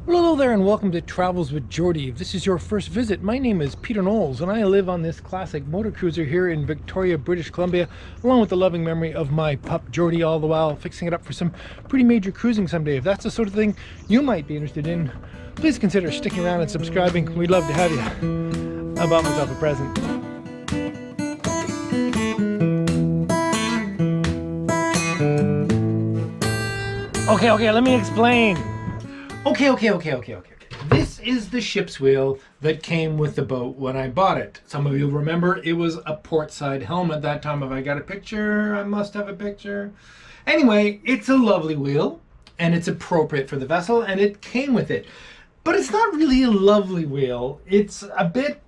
Well, hello there and welcome to Travels with Geordie. If this is your first visit, my name is Peter Knowles and I live on this classic motor cruiser here in Victoria, British Columbia, along with the loving memory of my pup Geordie, all the while fixing it up for some pretty major cruising someday. If that's the sort of thing you might be interested in, please consider sticking around and subscribing. We'd love to have you. I bought myself a present. Okay, let me explain. Okay. This is the ship's wheel that came with the boat when I bought it. Some of you remember it was a port side helm at that time. Have I got a picture? I must have a picture. Anyway, it's a lovely wheel and it's appropriate for the vessel and it came with it. But it's not really a lovely wheel. It's a bit,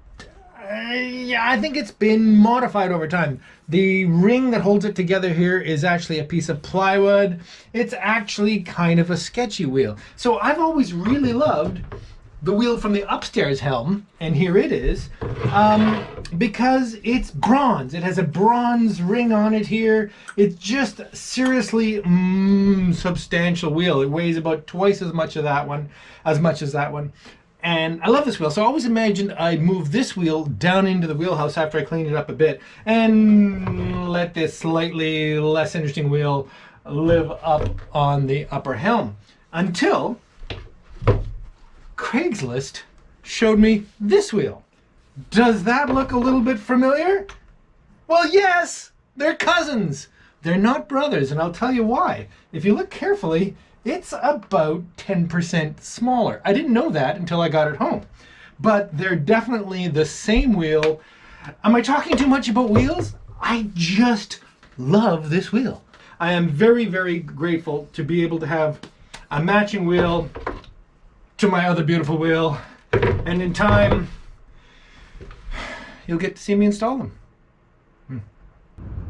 I think it's been modified over time. The ring that holds it together here is actually a piece of plywood. It's actually kind of a sketchy wheel. So I've always really loved the wheel from the upstairs helm, and here it is, because it's bronze. It has a bronze ring on it here. It's just seriously substantial wheel. It weighs about twice as much as that one. And I love this wheel, so I always imagined I'd move this wheel down into the wheelhouse after I cleaned it up a bit and let this slightly less interesting wheel live up on the upper helm. Until Craigslist showed me this wheel. Does that look a little bit familiar? Well, yes, they're cousins. They're not brothers, and I'll tell you why. If you look carefully, it's about 10% smaller. I didn't know that until I got it home. But they're definitely the same wheel. Am I talking too much about wheels? I just love this wheel. I am very, very grateful to be able to have a matching wheel to my other beautiful wheel. And in time, you'll get to see me install them.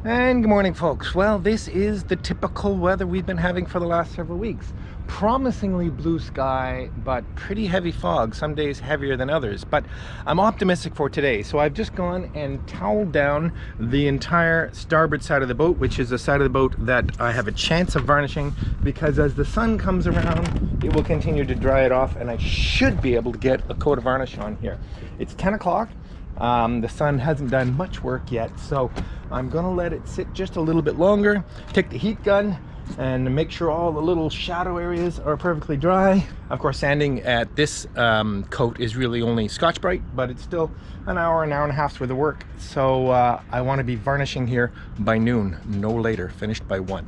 And good morning, folks. Well, this is the typical weather we've been having for the last several weeks. Promisingly blue sky, but pretty heavy fog, some days heavier than others. But I'm optimistic for today. So I've just gone and toweled down the entire starboard side of the boat, which is the side of the boat that I have a chance of varnishing, because as the sun comes around, it will continue to dry it off, and I should be able to get a coat of varnish on here. It's 10 o'clock. The sun hasn't done much work yet, so I'm gonna let it sit just a little bit longer, take the heat gun and make sure all the little shadow areas are perfectly dry. Of course, sanding at this coat is really only Scotch-Brite, but it's still an hour and a half's worth of work. So I want to be varnishing here by noon, no later, finished by 1.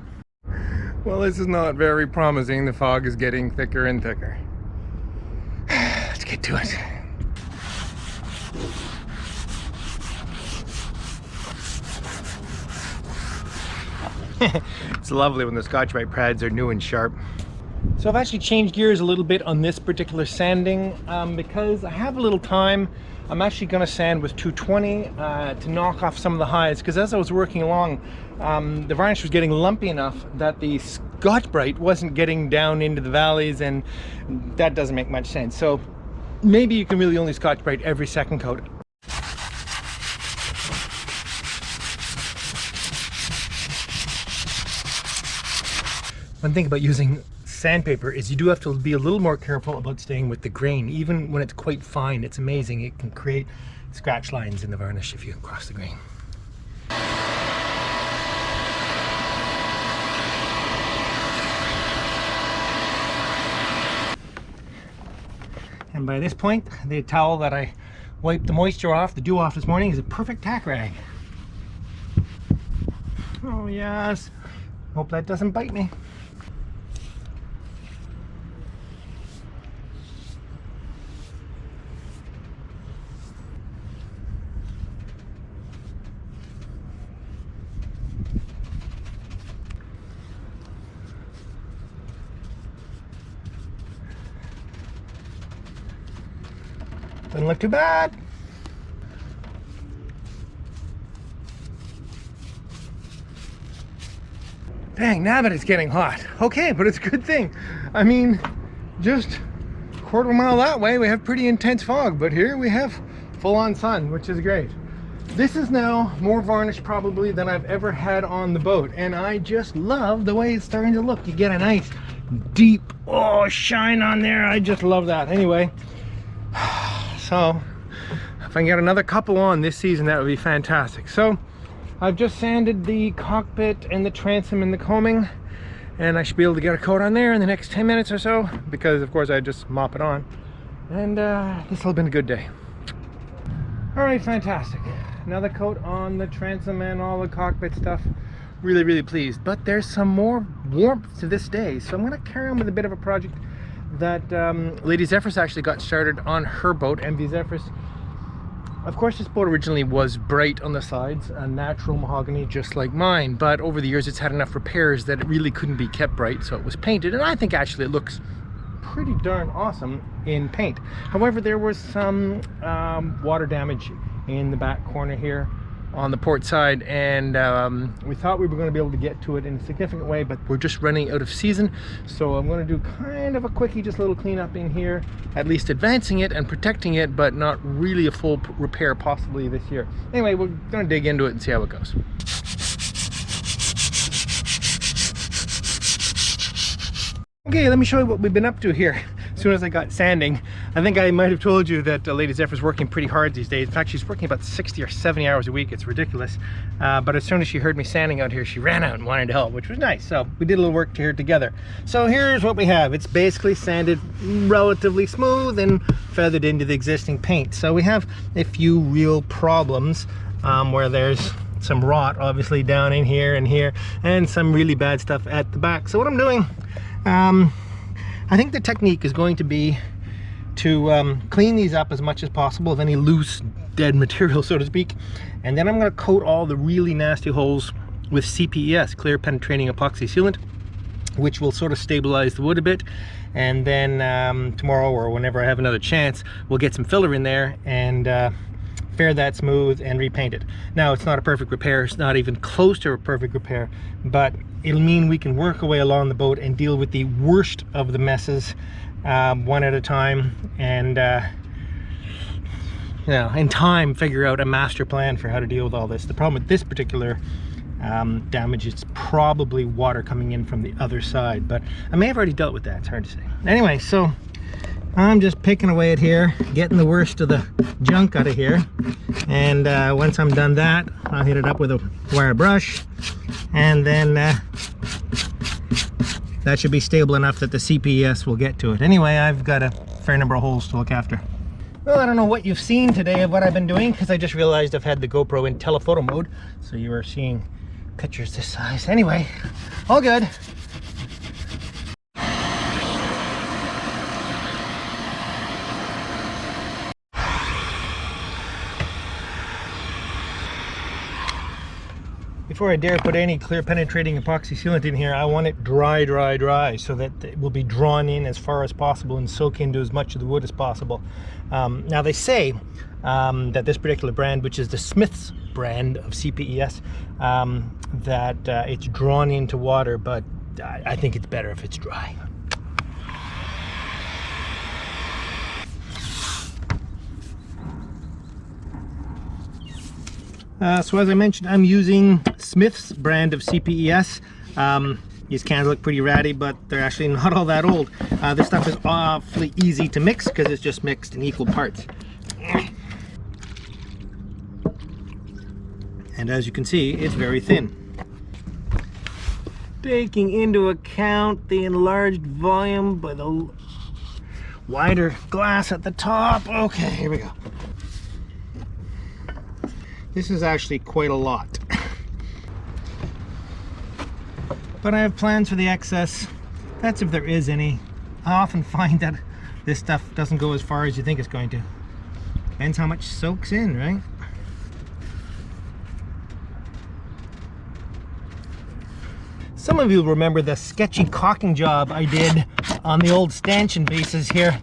Well, this is not very promising. The fog is getting thicker and thicker. Let's get to it. It's lovely when the Scotch-Brite pads are new and sharp. So I've actually changed gears a little bit on this particular sanding because I have a little time. I'm actually going to sand with 220 to knock off some of the highs, because as I was working along, the varnish was getting lumpy enough that the Scotch-Brite wasn't getting down into the valleys, and that doesn't make much sense. So maybe you can really only Scotch-Brite every second coat. One thing about using sandpaper is you do have to be a little more careful about staying with the grain. Even when it's quite fine, it's amazing. It can create scratch lines in the varnish if you cross the grain. And by this point, the towel that I wiped the moisture off, the dew off this morning, is a perfect tack rag. Oh yes, hope that doesn't bite me. Doesn't look too bad. Dang, now that it's getting hot. Okay, but it's a good thing. I mean, just a quarter of a mile that way, we have pretty intense fog, but here we have full-on sun, which is great. This is now more varnish probably than I've ever had on the boat, and I just love the way it's starting to look. You get a nice deep, oh, shine on there. I just love that. Anyway, so if I can get another couple on this season, that would be fantastic. So I've just sanded the cockpit and the transom and the combing, and I should be able to get a coat on there in the next 10 minutes or so, because of course I just mop it on. And this will have been a good day. All right, fantastic. Another coat on the transom and all the cockpit stuff. Really, really pleased. But there's some more warmth to this day, so I'm gonna carry on with a bit of a project that Lady Zephyrus actually got started on her boat, MV Zephyrus. Of course, this boat originally was bright on the sides, a natural mahogany just like mine, but over the years it's had enough repairs that it really couldn't be kept bright, so it was painted, and I think actually it looks pretty darn awesome in paint. However, there was some water damage in the back corner here on the port side, and we thought we were going to be able to get to it in a significant way, but we're just running out of season, so I'm going to do kind of a quickie, just a little cleanup in here, at least advancing it and protecting it, but not really a full repair possibly this year. Anyway, we're going to dig into it and see how it goes. Okay, let me show you what we've been up to here. As soon as I got sanding, I think I might have told you that Lady Zephyrus is working pretty hard these days. In fact, she's working about 60 or 70 hours a week. It's ridiculous. But as soon as she heard me sanding out here, she ran out and wanted to help, which was nice. So we did a little work here together. So here's what we have. It's basically sanded relatively smooth and feathered into the existing paint. So we have a few real problems where there's some rot obviously down in here and some really bad stuff at the back. So what I'm doing, I think the technique is going to be to clean these up as much as possible of any loose dead material, so to speak, and then I'm going to coat all the really nasty holes with CPES, clear penetrating epoxy sealant, which will sort of stabilize the wood a bit, and then tomorrow or whenever I have another chance, we'll get some filler in there and fair that smooth and repaint it. Now, it's not a perfect repair, it's not even close to a perfect repair, but it'll mean we can work away along the boat and deal with the worst of the messes one at a time, and you know, in time figure out a master plan for how to deal with all this. The problem with this particular damage is probably water coming in from the other side, but I may have already dealt with that, it's hard to say. Anyway, so I'm just picking away at here, getting the worst of the junk out of here, and once I'm done that, I'll hit it up with a wire brush, and then that should be stable enough that the CPES will get to it. Anyway, I've got a fair number of holes to look after. Well, I don't know what you've seen today of what I've been doing, because I just realized I've had the GoPro in telephoto mode, so you are seeing pictures this size. Anyway, all good. Before I dare put any clear penetrating epoxy sealant in here, I want it dry, so that it will be drawn in as far as possible and soak into as much of the wood as possible. Now they say that this particular brand, which is the Smith's brand of CPES, that it's drawn into water, but I think it's better if it's dry. So as I mentioned, I'm using Smith's brand of CPES. These cans look pretty ratty, but they're actually not all that old. This stuff is awfully easy to mix because it's just mixed in equal parts. And as you can see, it's very thin. Taking into account the enlarged volume by the wider glass at the top. Okay, here we go. This is actually quite a lot. But I have plans for the excess. That's if there is any. I often find that this stuff doesn't go as far as you think it's going to. Depends how much soaks in, right? Some of you remember the sketchy caulking job I did on the old stanchion bases here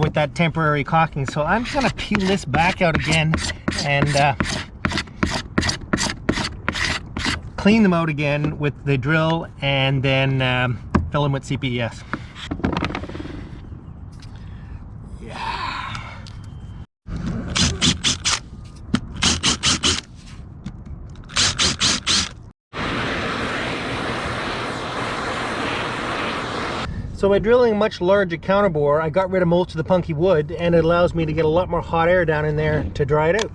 with that temporary caulking. So I'm just gonna peel this back out again and clean them out again with the drill, and then fill them with CPES. Yeah. So by drilling a much larger counterbore, I got rid of most of the punky wood, and it allows me to get a lot more hot air down in there to dry it out.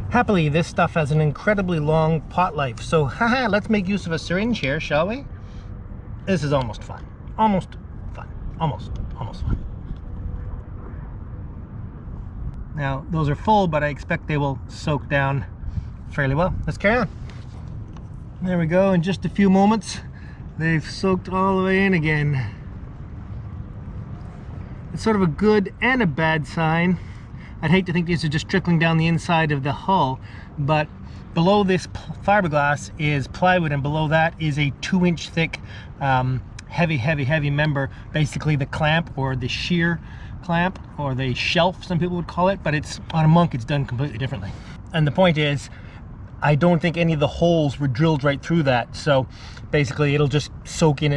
Happily, this stuff has an incredibly long pot life, so haha, let's make use of a syringe here, shall we? This is almost fun. Almost fun. Almost fun. Now, those are full, but I expect they will soak down fairly well. Let's carry on. There we go, in just a few moments, they've soaked all the way in again. It's sort of a good and a bad sign. I'd hate to think these are just trickling down the inside of the hull, but below this fiberglass is plywood, and below that is a 2-inch thick heavy member, basically the clamp or the shear clamp or the shelf, some people would call it, but it's on a Monk, it's done completely differently. And the point is, I don't think any of the holes were drilled right through that, so basically it'll just soak in,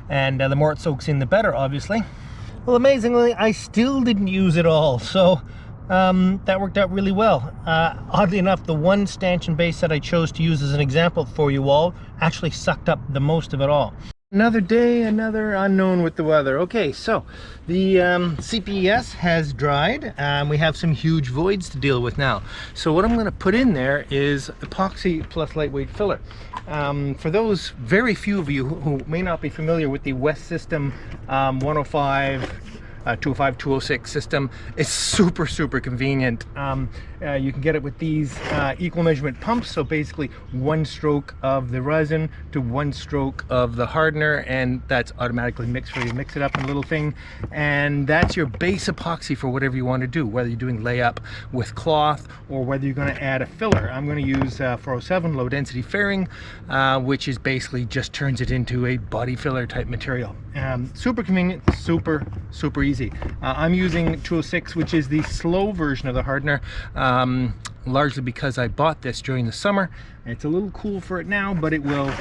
and the more it soaks in, the better, obviously. Well, amazingly, I still didn't use it all, so that worked out really well. Oddly enough, the one stanchion base that I chose to use as an example for you all actually sucked up the most of it all. Another day, another unknown with the weather. Okay, so the CPES has dried. We have some huge voids to deal with now. So what I'm going to put in there is epoxy plus lightweight filler. For those very few of you who may not be familiar with the West System 105, 205, 206 system, it's super convenient. You can get it with these equal measurement pumps, so basically 1 stroke of the resin to 1 stroke of the hardener, and that's automatically mixed for you. Mix it up in a little thing, and that's your base epoxy for whatever you want to do, whether you're doing layup with cloth or whether you're going to add a filler. I'm going to use 407 low density fairing, which is basically just turns it into a body filler type material. Super convenient, super easy. I'm using 206, which is the slow version of the hardener, largely because I bought this during the summer. It's a little cool for it now, but it will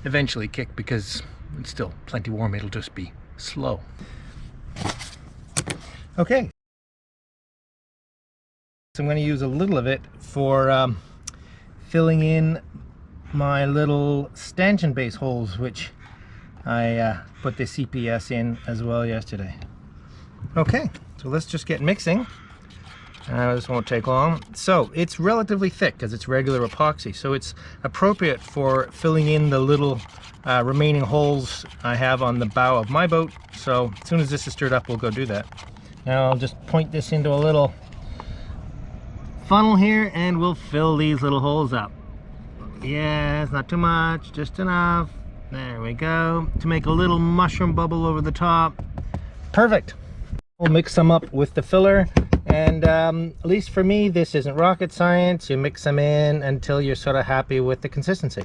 eventually kick because it's still plenty warm. It'll just be slow. Okay, so I'm going to use a little of it for filling in my little stanchion base holes, which I put the CPS in as well yesterday. Okay, so let's just get mixing. This won't take long. So it's relatively thick because it's regular epoxy, so it's appropriate for filling in the little remaining holes I have on the bow of my boat. So as soon as this is stirred up, we'll go do that. Now I'll just point this into a little funnel here, and we'll fill these little holes up. Yeah, it's not too much, just enough. There we go, to make a little mushroom bubble over the top. Perfect. We'll mix them up with the filler, and at least for me, this isn't rocket science. You mix them in until you're sort of happy with the consistency.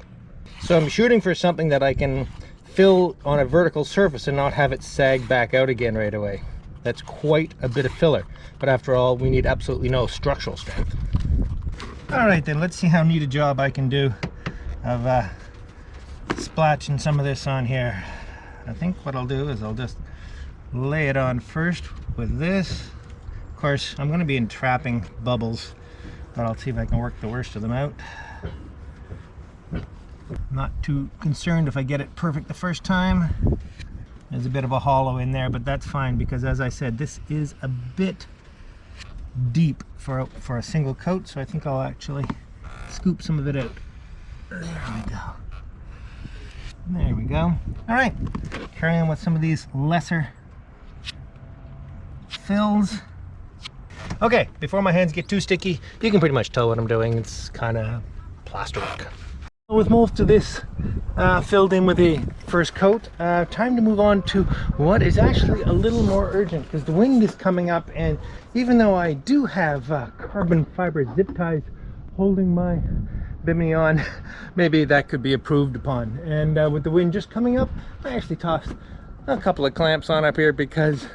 So I'm shooting for something that I can fill on a vertical surface and not have it sag back out again right away. That's quite a bit of filler, but after all, we need absolutely no structural strength. All right then, let's see how neat a job I can do of splashing some of this on here. I think what I'll do is I'll just lay it on first with this. Of course, I'm going to be entrapping bubbles, but I'll see if I can work the worst of them out. Not too concerned if I get it perfect the first time. There's a bit of a hollow in there, but that's fine because, as I said, this is a bit deep for a single coat, so I think I'll actually scoop some of it out. There we go. There we go. All right, carry on with some of these lesser fills. Okay, before my hands get too sticky, you can pretty much tell what I'm doing. It's kind of plasterwork. With most of this filled in with the first coat, time to move on to what is actually a little more urgent, because the wind is coming up, and even though I do have carbon fiber zip ties holding my Bimini on, maybe that could be improved upon. And with the wind just coming up, I actually tossed a couple of clamps on up here because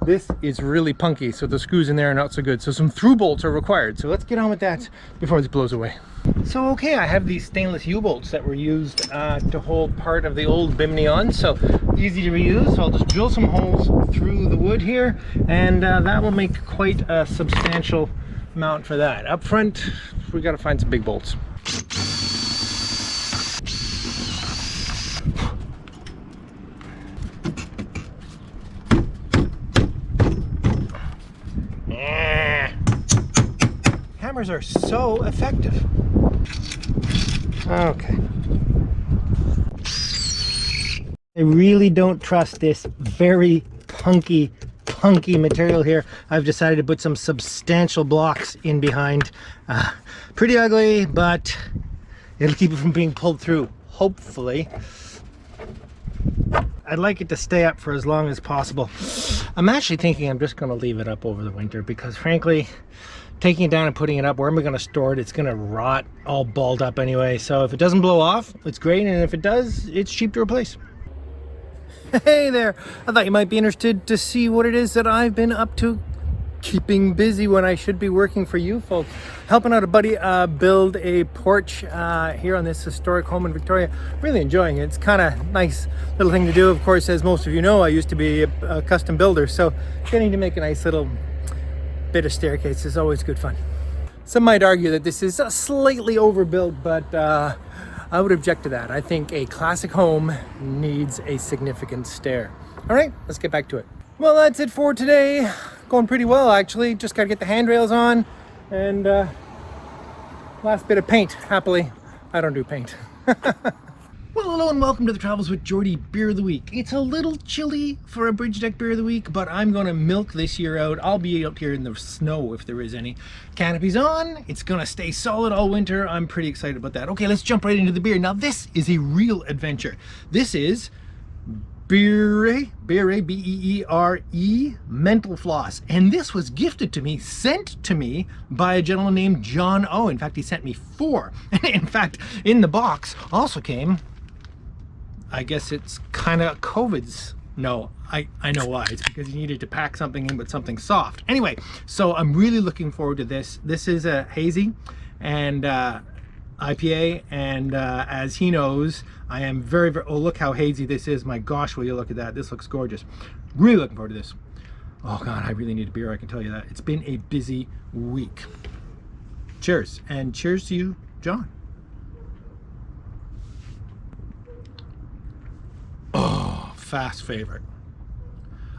this is really punky, so the screws in there are not so good. So some through bolts are required. So let's get on with that before this blows away. So okay, I have these stainless U-bolts that were used to hold part of the old Bimini on, so easy to reuse. So I'll just drill some holes through the wood here, and that will make quite a substantial mount for that. Up front, we got to find some big bolts. cameras are so effective. Okay. I really don't trust this very punky material here. I've decided to put some substantial blocks in behind. Pretty ugly, but it'll keep it from being pulled through, hopefully. I'd like it to stay up for as long as possible. I'm actually thinking I'm just going to leave it up over the winter because frankly, taking it down and putting it up, where am I going to store it? It's going to rot all balled up anyway. So if it doesn't blow off, it's great. And if it does, it's cheap to replace. Hey there, I thought you might be interested to see what it is that I've been up to, keeping busy when I should be working for you folks. Helping out a buddy build a porch here on this historic home in Victoria. Really enjoying it. It's kind of nice little thing to do. Of course, as most of you know, I used to be a custom builder, so getting to make a nice little bit of staircase is always good fun. Some might argue that this is slightly overbuilt, but I would object to that. I think a classic home needs a significant stair. All right, let's get back to it. Well, that's it for today. Going pretty well, actually. Just got to get the handrails on and last bit of paint, happily. I don't do paint. Well, hello and welcome to the Travels with Geordie Beer of the Week. It's a little chilly for a Bridge Deck Beer of the Week, but I'm going to milk this year out. I'll be out here in the snow if there is any. Canopy's on. It's going to stay solid all winter. I'm pretty excited about that. Okay, let's jump right into the beer. Now, this is a real adventure. This is Beere, B-E-E-R-E, Mental Floss. And this was gifted to me, sent to me by a gentleman named John O. In fact, he sent me 4. In fact, in the box also came, I guess it's kind of COVID's. No, I know why. It's because he needed to pack something in with something soft. Anyway, so I'm really looking forward to this. This is a hazy and IPA, and as he knows, I am very, oh, look how hazy this is. My gosh, will you look at that. This looks gorgeous. Really looking forward to this. Oh God, I really need a beer, I can tell you that. It's been a busy week. Cheers, and cheers to you, John. Oh, fast favorite.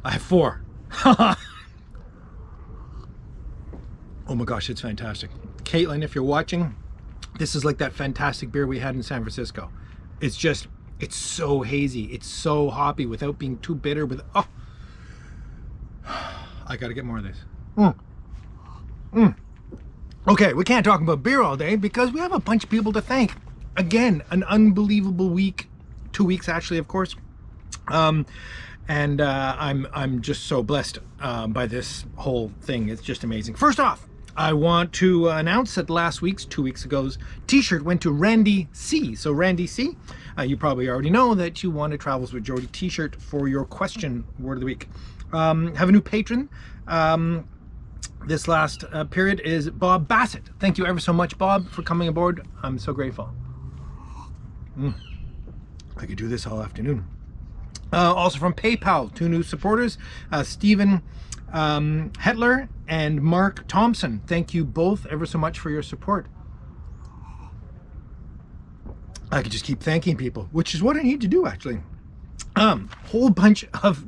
I have 4. Oh my gosh, it's fantastic. Caitlin, if you're watching, this is like that fantastic beer we had in San Francisco. It's just, it's so hazy. It's so hoppy without being too bitter. Oh, I gotta get more of this. Okay, we can't talk about beer all day because we have a bunch of people to thank. Again, an unbelievable week. 2 weeks actually, of course. I'm just so blessed by this whole thing. It's just amazing. First off, I want to announce that last week's, 2 weeks ago's t-shirt went to Randy C. So Randy C, you probably already know that you want a Travels with Geordie t-shirt for your question word of the week. Have a new patron. This last period is Bob Bassett. Thank you ever so much, Bob, for coming aboard. I'm so grateful. I could do this all afternoon. Also from PayPal, 2 new supporters, Stephen Hetler and Mark Thompson. Thank you both ever so much for your support. I could just keep thanking people, which is what I need to do actually. Whole bunch of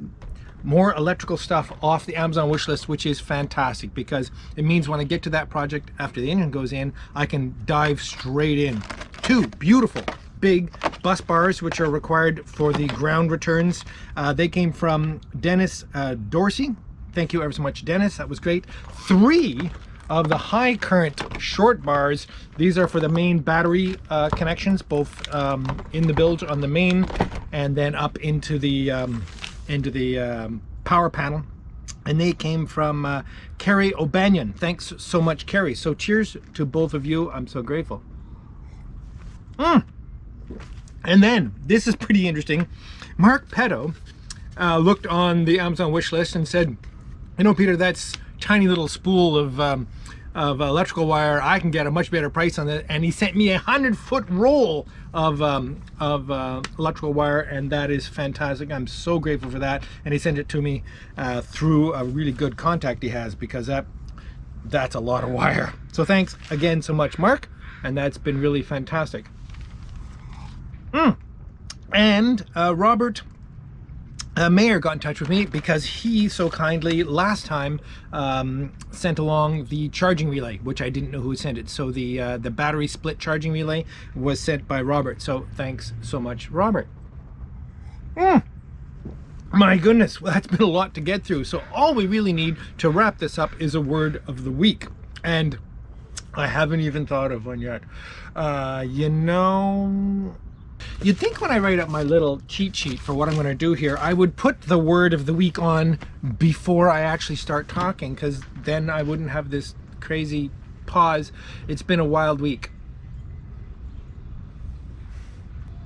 more electrical stuff off the Amazon wish list, which is fantastic because it means when I get to that project after the engine goes in, I can dive straight in. 2 beautiful big bus bars which are required for the ground returns. They came from Dennis Dorsey. Thank you ever so much, Dennis. That was great. 3 of the high current short bars. These are for the main battery connections, both in the build on the main and then up into the power panel. And they came from Kerry O'Banion. Thanks so much, Kerry. So cheers to both of you. I'm so grateful. And then, this is pretty interesting. Mark Petto looked on the Amazon wish list and said, you know, Peter, that's tiny little spool of electrical wire. I can get a much better price on that. And he sent me a 100-foot roll of electrical wire, and that is fantastic. I'm so grateful for that. And he sent it to me through a really good contact he has, because that's a lot of wire. So thanks again so much, Mark. And that's been really fantastic. And Robert Mayor got in touch with me because he so kindly last time sent along the charging relay, which I didn't know who sent it. So the battery split charging relay was sent by Robert. So thanks so much, Robert. My goodness, well, that's been a lot to get through. So all we really need to wrap this up is a word of the week. And I haven't even thought of one yet. You know, you'd think when I write up my little cheat sheet for what I'm going to do here, I would put the word of the week on before I actually start talking, because then I wouldn't have this crazy pause. It's been a wild week.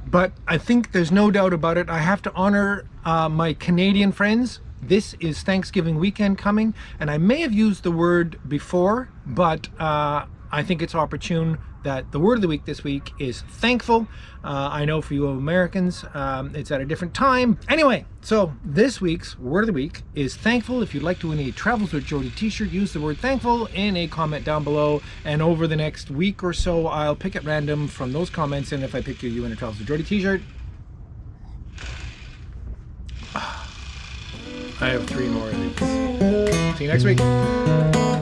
But I think there's no doubt about it. I have to honor my Canadian friends. This is Thanksgiving weekend coming, and I may have used the word before, but I think it's opportune that the word of the week this week is thankful. I know for you Americans, it's at a different time. Anyway, so this week's word of the week is thankful. If you'd like to win a Travels with Geordie t-shirt, use the word thankful in a comment down below. And over the next week or so, I'll pick at random from those comments. And if I pick you win a Travels with Geordie t-shirt. I have 3 more of these. See you next week.